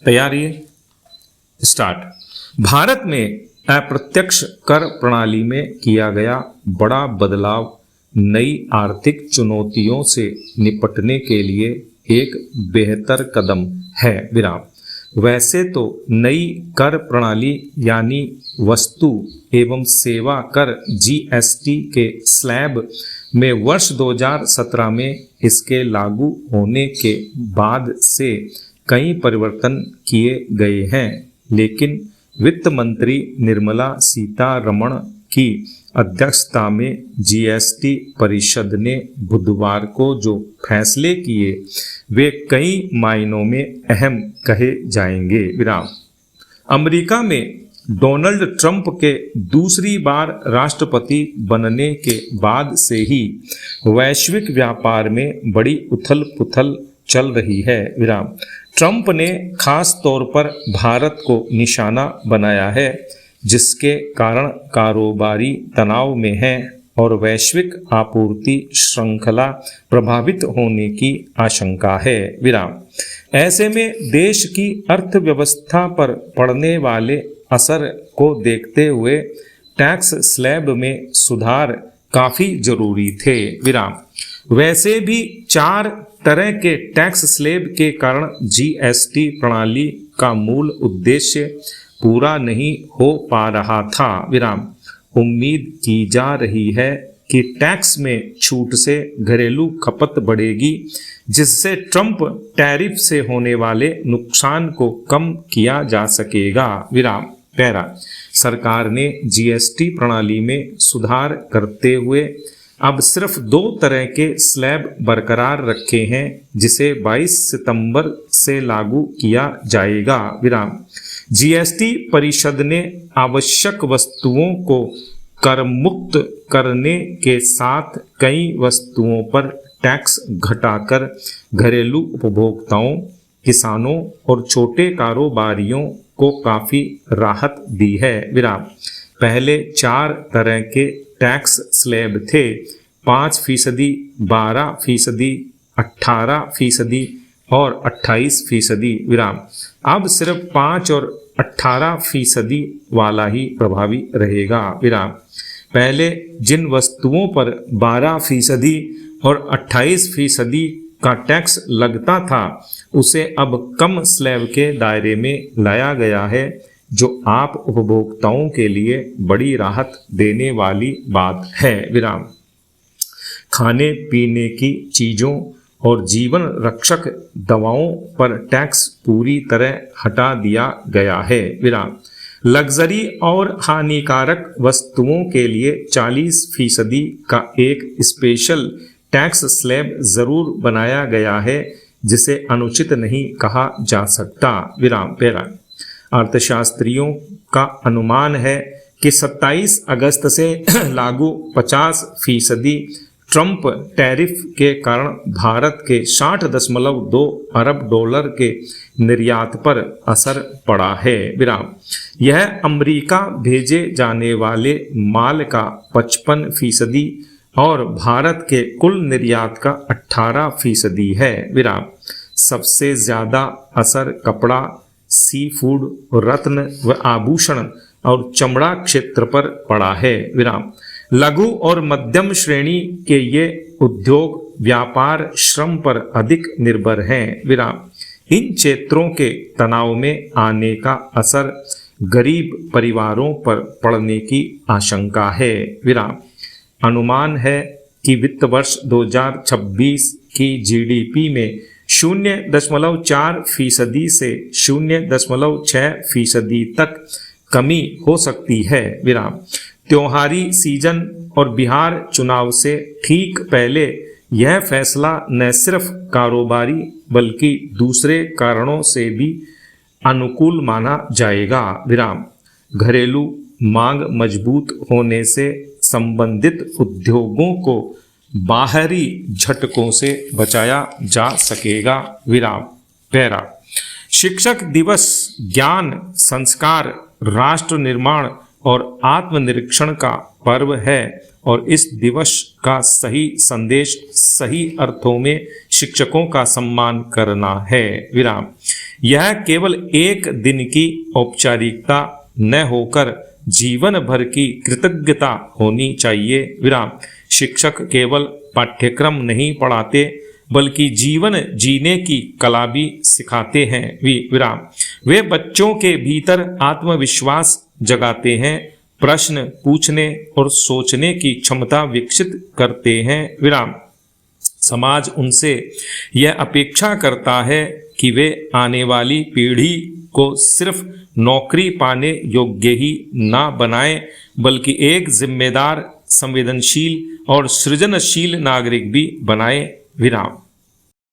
तैयारी स्टार्ट। भारत में अप्रत्यक्ष कर प्रणाली में किया गया बड़ा बदलाव नई आर्थिक चुनौतियों से निपटने के लिए एक बेहतर कदम है। विराम। वैसे तो नई कर प्रणाली यानी वस्तु एवं सेवा कर जीएसटी के स्लैब में वर्ष 2017 में इसके लागू होने के बाद से कई परिवर्तन किए गए हैं, लेकिन वित्त मंत्री निर्मला सीतारमण की अध्यक्षता में जीएसटी परिषद ने बुधवार को जो फैसले किए वे कई मायनों में अहम कहे जाएंगे। विराम। अमेरिका में डोनाल्ड ट्रंप के दूसरी बार राष्ट्रपति बनने के बाद से ही वैश्विक व्यापार में बड़ी उथल पुथल चल रही है। विराम। ट्रंप ने खास तौर पर भारत को निशाना बनाया है, जिसके कारण कारोबारी तनाव में है और वैश्विक आपूर्ति श्रृंखला प्रभावित होने की आशंका है। विराम। ऐसे में देश की अर्थव्यवस्था पर पड़ने वाले असर को देखते हुए टैक्स स्लैब में सुधार काफी जरूरी थे। विराम। वैसे भी 4 तरह के टैक्स स्लैब के कारण जीएसटी प्रणाली का मूल उद्देश्य पूरा नहीं हो पा रहा था। विराम। उम्मीद की जा रही है कि टैक्स में छूट से घरेलू खपत बढ़ेगी, जिससे ट्रंप टैरिफ से होने वाले नुकसान को कम किया जा सकेगा। विराम। पैरा। सरकार ने जीएसटी प्रणाली में सुधार करते हुए अब सिर्फ 2 तरह के स्लैब बरकरार रखे हैं, जिसे 22 सितंबर से लागू किया जाएगा। विराम। जीएसटी परिषद ने आवश्यक वस्तुओं को कर मुक्त करने के साथ कई वस्तुओं पर टैक्स घटाकर घरेलू उपभोक्ताओं, किसानों और छोटे कारोबारियों को काफी राहत दी है। विराम। पहले 4 तरह के टैक्स स्लैब थे, 5%, 12%, 18% और 28%। विराम। अब सिर्फ 5 और 18% वाला ही प्रभावी रहेगा। विराम। पहले जिन वस्तुओं पर 12% और 28% का टैक्स लगता था, उसे अब कम स्लैब के दायरे में लाया गया है, जो आप उपभोक्ताओं के लिए बड़ी राहत देने वाली बात है। विराम। खाने पीने की चीज़ों और जीवन रक्षक दवाओं पर टैक्स पूरी तरह हटा दिया गया है। विराम। लग्जरी और हानिकारक वस्तुओं के लिए 40% का एक स्पेशल टैक्स स्लैब जरूर बनाया गया है, जिसे अनुचित नहीं कहा जा सकता। विराम। पैरा। अर्थशास्त्रियों का अनुमान है कि 27 अगस्त से लागू 50% ट्रंप टैरिफ के कारण भारत के 60.2 अरब डॉलर के निर्यात पर असर पड़ा है। विराम। यह अमेरिका भेजे जाने वाले माल का 55% और भारत के कुल निर्यात का 18% है। विराम। सबसे ज्यादा असर कपड़ा, सी फूड, रत्न व आभूषण और चमड़ा क्षेत्र पर पड़ा है। विराम। लघु और मध्यम श्रेणी के ये उद्योग व्यापार श्रम पर अधिक निर्भर हैं। विराम। इन क्षेत्रों के तनाव में आने का असर गरीब परिवारों पर पड़ने की आशंका है। विराम। अनुमान है कि वित्त वर्ष 2026 की जीडीपी में 0.4% से 0.6% तक कमी हो सकती है। विराम। त्योहारी सीजन और बिहार चुनाव से ठीक पहले यह फैसला न सिर्फ कारोबारी बल्कि दूसरे कारणों से भी अनुकूल माना जाएगा। विराम। घरेलू मांग मजबूत होने से संबंधित उद्योगों को बाहरी झटकों से बचाया जा सकेगा। विराम। पैरा। शिक्षक दिवस ज्ञान, संस्कार, राष्ट्र निर्माण और आत्मनिरीक्षण का पर्व है और इस दिवस का सही संदेश सही अर्थों में शिक्षकों का सम्मान करना है। विराम। यह केवल एक दिन की औपचारिकता न होकर जीवन भर की कृतज्ञता होनी चाहिए। विराम। शिक्षक केवल पाठ्यक्रम नहीं पढ़ाते बल्कि जीवन जीने की कला भी सिखाते हैं। विराम। वे बच्चों के भीतर आत्मविश्वास जगाते हैं, प्रश्न पूछने और सोचने की क्षमता विकसित करते हैं। विराम। समाज उनसे यह अपेक्षा करता है कि वे आने वाली पीढ़ी को सिर्फ नौकरी पाने योग्य ही ना बनाएं बल्कि एक जिम्मेदार, संवेदनशील और सृजनशील नागरिक भी बनाए। विराम।